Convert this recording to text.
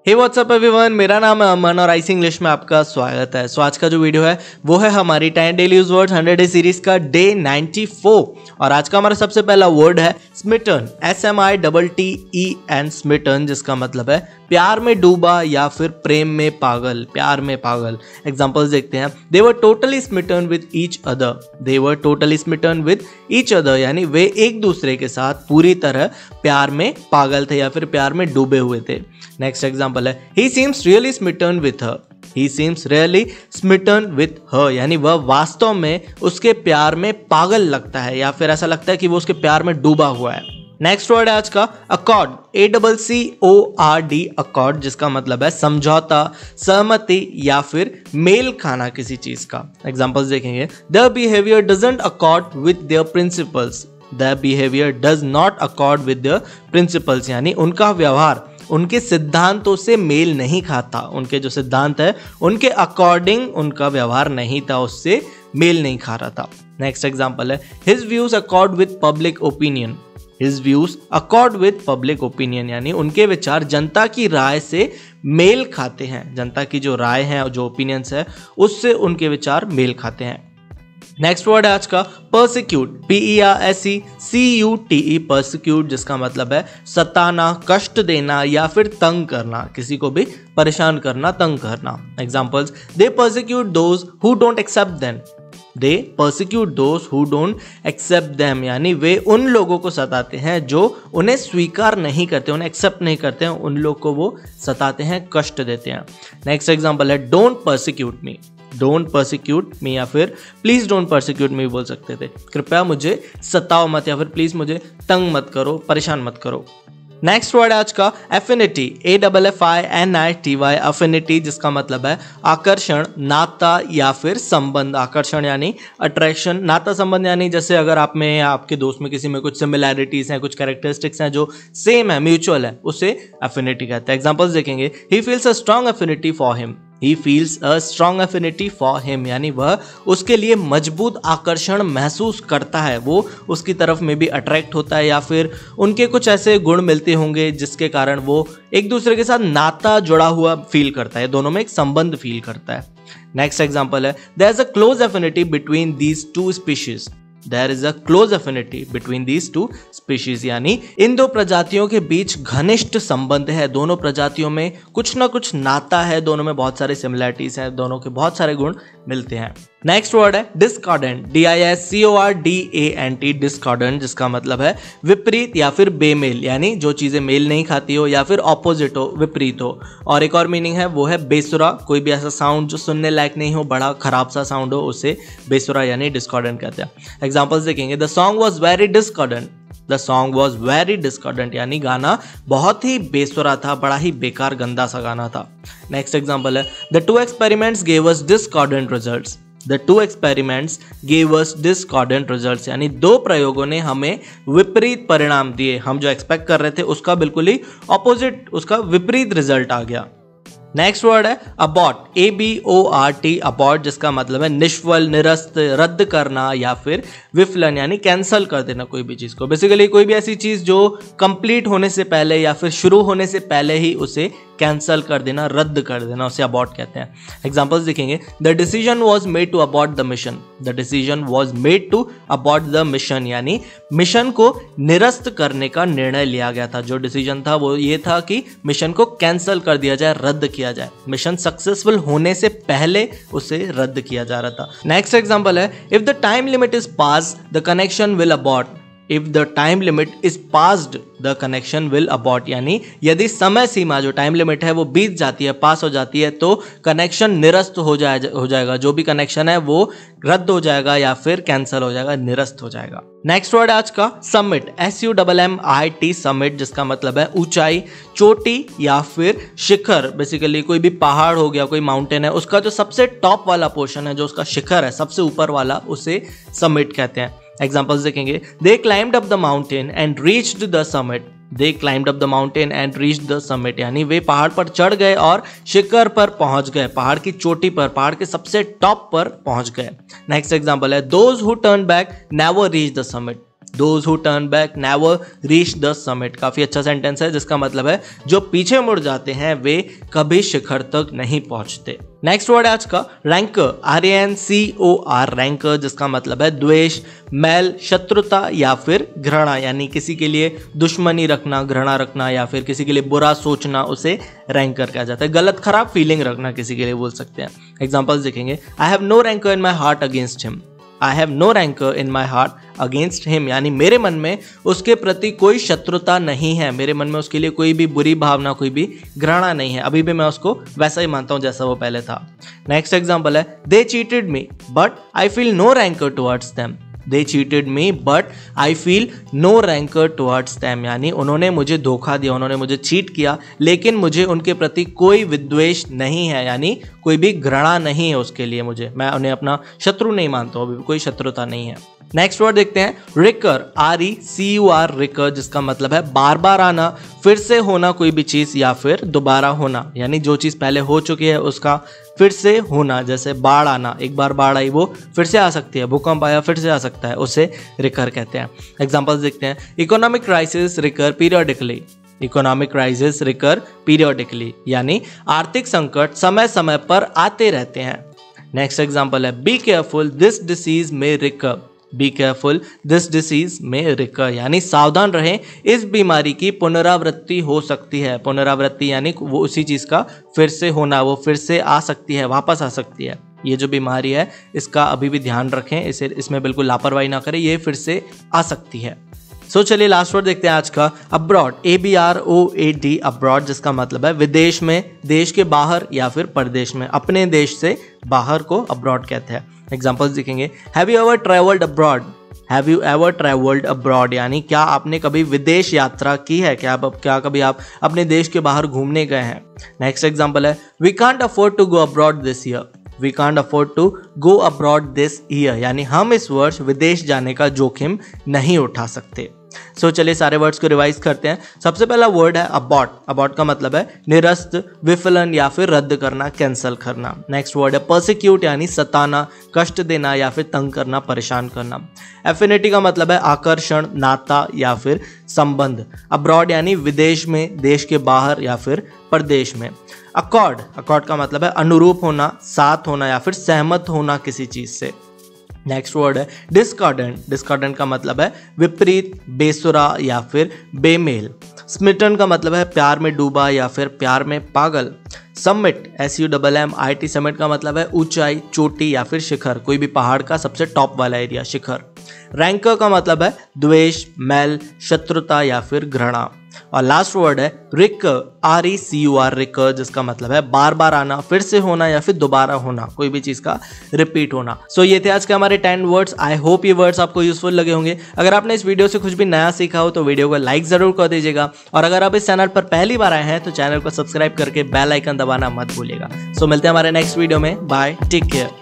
हे WhatsApp everyone, मेरा नाम है अमन और आईसी इंग्लिश में आपका स्वागत है। सो आज का जो वीडियो है वो है हमारी 10 daily use words 100 day series का डे 94 और आज का हमारा सबसे पहला वर्ड है स्मिटन, SMITTEN, स्मिटन, जिसका मतलब है प्यार में डूबा या फिर प्रेम में पागल, प्यार में पागल। एग्जांपल्स देखते हैं। दे were totally Smitten with each other, they were totally Smitten with each other, यानी वे एक दूसरे के साथ पूरी तरह प्यार में पागल थे या फिर प्यार में डूबे हुए थे। नेक्स्ट एग्जांपल है he seems really smitten with her, he seems really smitten with her, यानी वह वास्तव में उसके प्यार में पागल लगता है या फिर ऐसा लगता है कि वो उसके प्यार में डूबा हुआ है। नेक्स्ट वर्ड है आज का अकॉर्ड, ACCORD, अकॉर्ड, जिसका मतलब है समझौता, सहमति या फिर मेल खाना किसी चीज का। एग्जांपल्स देखेंगे। their behavior doesn't accord with their principles, their behavior does not accord with their principles, यानी उनका व्यवहार उनके सिद्धांतों से मेल नहीं खाता, उनके जो सिद्धांत है उनके अकॉर्डिंग उनका व्यवहार नहीं था, उससे मेल नहीं खा रहा था। नेक्स्ट एग्जांपल है his views accord with public opinion, his views accord with public opinion, यानी उनके विचार जनता की राय से मेल खाते हैं, जनता की जो राय है और जो ओपिनियंस है उससे उनके विचार मेल खाते हैं। नेक्स्ट वर्ड है आज का परसिक्यूट, PERSECUTE, परसिक्यूट, जिसका मतलब है सताना, कष्ट देना या फिर तंग करना, किसी को भी परेशान करना, तंग करना। Examples, they persecute those who don't accept them, they persecute those who don't accept them, यानी वे उन लोगों को सताते हैं जो उन्हें स्वीकार नहीं करते, उन्हें एक्सेप्ट नहीं करते हैं, उन लोग को वो सताते हैं, कष्ट देते हैं। नेक्स्ट एग्जांपल है don't persecute me, don't persecute मी या फिर प्लीज डोंट परसिक्यूट मी भी बोल सकते थे, कृपया मुझे सताओ मत या फिर प्लीज मुझे तंग मत करो, परेशान मत करो। नेक्स्ट वर्ड है आज का एफिनिटी, AFFINITY, एफिनिटी, जिसका मतलब है आकर्षण, नाता या फिर संबंध। आकर्षण यानी अट्रैक्शन, नाता संबंध यानी जैसे अगर आप में या आपके दोस्त में किसी में कुछ सिमिलैरिटीज हैं, कुछ कैरेक्टरिस्टिक्स हैं जो सेम है, म्यूचुअल है, उसे एफिनिटी कहते हैं। एग्जांपल्स देखेंगे। He feels a strong affinity for him, He feels a strong affinity for him, यानी वह उसके लिए मजबूत आकर्षण महसूस करता है, वो उसकी तरफ में भी अट्रैक्ट होता है या फिर उनके कुछ ऐसे गुण मिलते होंगे जिसके कारण वो एक दूसरे के साथ नाता जुड़ा हुआ फील करता है, दोनों में एक संबंध फील करता है। नेक्स्ट एग्जांपल है There is a close affinity between these two species, There is a close affinity between these two species, यानी इन दो प्रजातियों के बीच घनिष्ठ संबंध है, दोनों प्रजातियों में कुछ ना कुछ नाता है, दोनों में बहुत सारे सिमिलैरिटीज हैं, दोनों के बहुत सारे गुण मिलते हैं। नेक्स्ट वर्ड है डिस्कॉर्डेंट, DISCORDANT, डिस्कॉर्डेंट, जिसका मतलब है विपरीत या फिर बेमेल, यानी जो चीजें मेल नहीं खाती हो या फिर ऑपोजिट हो, विपरीत हो। और एक और मीनिंग है वो है बेसुरा, कोई भी ऐसा साउंड जो सुनने लायक नहीं हो, बड़ा खराब सा साउंड हो, उसे बेसुरा यानी डिस्कॉर्डेंट कहते हैं। एग्जांपल्स देखेंगे। The song was very discordant, the song was very discordant, यानी गाना बहुत ही बेसुरा था, बड़ा ही बेकार गंदा सा गाना था। नेक्स्ट एग्जांपल है the two experiments gave us discordant results, the two experiments gave us discordant results, यानी दो प्रयोगों ने हमें विपरीत परिणाम दिए, हम जो एक्सपेक्ट कर रहे थे उसका बिल्कुल ही ऑपोजिट, उसका विपरीत रिजल्ट आ गया। नेक्स्ट वर्ड है अबॉर्ट, ABORT, अबॉर्ट, जिसका मतलब है निष्फल, निरस्त, रद्द करना या फिर विफलन, यानी कैंसल कर देना कोई भी चीज को। बेसिकली कोई भी ऐसी चीज जो कंप्लीट होने से पहले या फिर शुरू होने से पहले ही उसे कैंसल कर देना, रद्द कर देना, उसे अबॉर्ट कहते हैं। एग्जांपल्स देखेंगे। The decision was made to abort the mission, the decision was made to abort the mission, यानी मिशन को निरस्त करने का निर्णय लिया गया था। जो डिसीजन था वो ये था कि मिशन को कैंसल कर दिया जाए, रद्द किया जाए, मिशन सक्सेसफुल होने से पहले उसे रद्द किया जा रहा था। नेक्स्ट एग्जांपल है if the time limit is pass the connection will abort, if the time limit is passed the connection will abort, यानी यदि समय सीमा जो टाइम लिमिट है वो बीत जाती है, पास हो जाती है, तो कनेक्शन निरस्त हो जाएगा, जो भी कनेक्शन है वो रद्द हो जाएगा या फिर कैंसिल हो जाएगा, निरस्त हो जाएगा। नेक्स्ट वर्ड आज का समिट, SUMMIT, समिट, जिसका मतलब है ऊंचाई, चोटी या फिर शिखर। बेसिकली कोई भी पहाड़ हो गया, कोई माउंटेन है, उसका जो सबसे टॉप वाला पोर्शन है, जो उसका शिखर है, सबसे ऊपर वाला, उसे समिट कहते हैं। एग्जांपल्स देखेंगे। दे climbed up the mountain and reached the summit, they climbed up the mountain and reached the summit, यानी वे पहाड़ पर चढ़ गए और शिखर पर पहुंच गए, पहाड़ की चोटी पर, पहाड़ के सबसे टॉप पर पहुंच गए। नेक्स्ट एग्जांपल है those who turn back never reach the summit, Those who turn back never reach the summit। काफी अच्छा सेंटेंस है जिसका मतलब है जो पीछे मुड़ जाते हैं वे कभी शिखर तक नहीं पहुंचते। नेक्स्ट वर्ड है आज का रैंकर, RANCOR, रैंकर जिसका मतलब है द्वेष, मैल, शत्रुता या फिर घृणा, यानी किसी के लिए दुश्मनी रखना, घृणा रखना या फिर किसी के लिए बुरा सोचना, उसे रैंकर कहा जाता है। गलत खराब फीलिंग रखना किसी के लिए बोल सकते हैं। एग्जांपल्स देखेंगे, I have no rancour in my heart against him. I have no rancour in my heart against him, यानी मेरे मन में उसके प्रति कोई शत्रुता नहीं है, मेरे मन में उसके लिए कोई भी बुरी भावना, कोई भी घृणा नहीं है, अभी भी मैं उसको वैसा ही मानता हूं जैसा वो पहले था। नेक्स्ट एग्जांपल है, दे cheated me but I feel no ranker towards them. They cheated me but I feel no ranker towards them, यानी उन्होंने मुझे धोखा दिया, उन्होंने मुझे चीट किया, लेकिन मुझे उनके प्रति कोई विद्वेष नहीं है, यानी कोई भी घृणा नहीं है उसके लिए, मुझे, मैं उन्हें अपना शत्रु नहीं मानता हूं, अभी भी कोई शत्रुता नहीं है। नेक्स्ट वर्ड देखते हैं, रिकर, RECUR, रिकर जिसका मतलब है बार बार आना, फिर से होना कोई भी चीज या फिर दोबारा होना, यानी जो चीज पहले हो चुकी है उसका फिर से होना। जैसे बाढ़ आना, एक बार बाढ़ आई वो फिर से आ सकती है, भूकंप आया फिर से आ सकता है, उसे रिकर कहते हैं। एग्जांपल्स देखते हैं, economic crisis recur periodically. Economic crisis recur periodically, यानी आर्थिक संकट समय समय पर आते रहते हैं। नेक्स्ट एग्जांपल है, बी केयरफुल दिस डिसीज में recur. Be careful this disease में रिकर, यानी सावधान रहें, इस बीमारी की पुनरावृत्ति हो सकती है। पुनरावृत्ति यानी वो उसी चीज का फिर से होना, वो फिर से आ सकती है, वापस आ सकती है। ये जो बीमारी है इसका अभी भी ध्यान रखें, इसमें बिल्कुल लापरवाही ना करें, ये फिर से आ सकती है। चलिए लास्ट वर्ड देखते हैं आज का, अब्रॉड, ABROAD, अब्रॉड जिसका मतलब है विदेश में, देश के बाहर या फिर परदेश में, अपने देश से बाहर को अब्रॉड कहते हैं। एग्जांपल्स देखेंगे, have you ever travelled abroad. Have you ever travelled abroad, यानी क्या आपने कभी विदेश यात्रा की है, क्या कभी आप अपने देश के बाहर घूमने गए हैं। नेक्स्ट एग्जांपल है, we can't afford to go abroad this year. We can't afford to go abroad this year, यानी हम इस वर्ष विदेश जाने का जोखिम नहीं उठा सकते। चलिए सारे वर्ड्स को रिवाइज करते हैं। सबसे पहला वर्ड है अबॉट। अबॉट का मतलब है निरस्त, विफलन या फिर रद्द करना, कैंसल करना। नेक्स्ट वर्ड है परसिक्यूट, यानी सताना, कष्ट देना या फिर तंग करना, परेशान करना। एफिनिटी का मतलब है आकर्षण, नाता या फिर संबंध। अब्रॉड यानी विदेश में, देश के बाहर या फिर प्रदेश में। अकॉर्ड, अकॉर्ड का मतलब है अनुरूप होना, साथ होना या फिर सहमत होना किसी चीज से। नेक्स्ट वर्ड है डिस्कॉर्डेंट। डिस्कॉर्डेंट का मतलब है विपरीत, बेसुरा या फिर बेमेल। स्मिटन का मतलब है प्यार में डूबा या फिर प्यार में पागल। समिट, SUMMIT, समिट का मतलब है ऊंचाई, चोटी या फिर शिखर, कोई भी पहाड़ का सबसे टॉप वाला एरिया, शिखर। रैंकर का मतलब है द्वेष, मैल, शत्रुता या फिर घृणा। और लास्ट वर्ड है रिकर, RECUR, रिकर जिसका मतलब है बार बार आना, फिर से होना या फिर दोबारा होना, कोई भी चीज का रिपीट होना। ये थे आज के हमारे 10 वर्ड्स। आई होप ये वर्ड्स आपको यूजफुल लगे होंगे। अगर आपने इस वीडियो से कुछ भी नया सीखा हो तो वीडियो को लाइक जरूर कर दीजिएगा, और अगर आप इस चैनल पर पहली बार आए हैं तो चैनल को सब्सक्राइब करके बेल आइकन दबाना मत भूलिएगा। मिलते हैं हमारे नेक्स्ट वीडियो में। Bye, take care.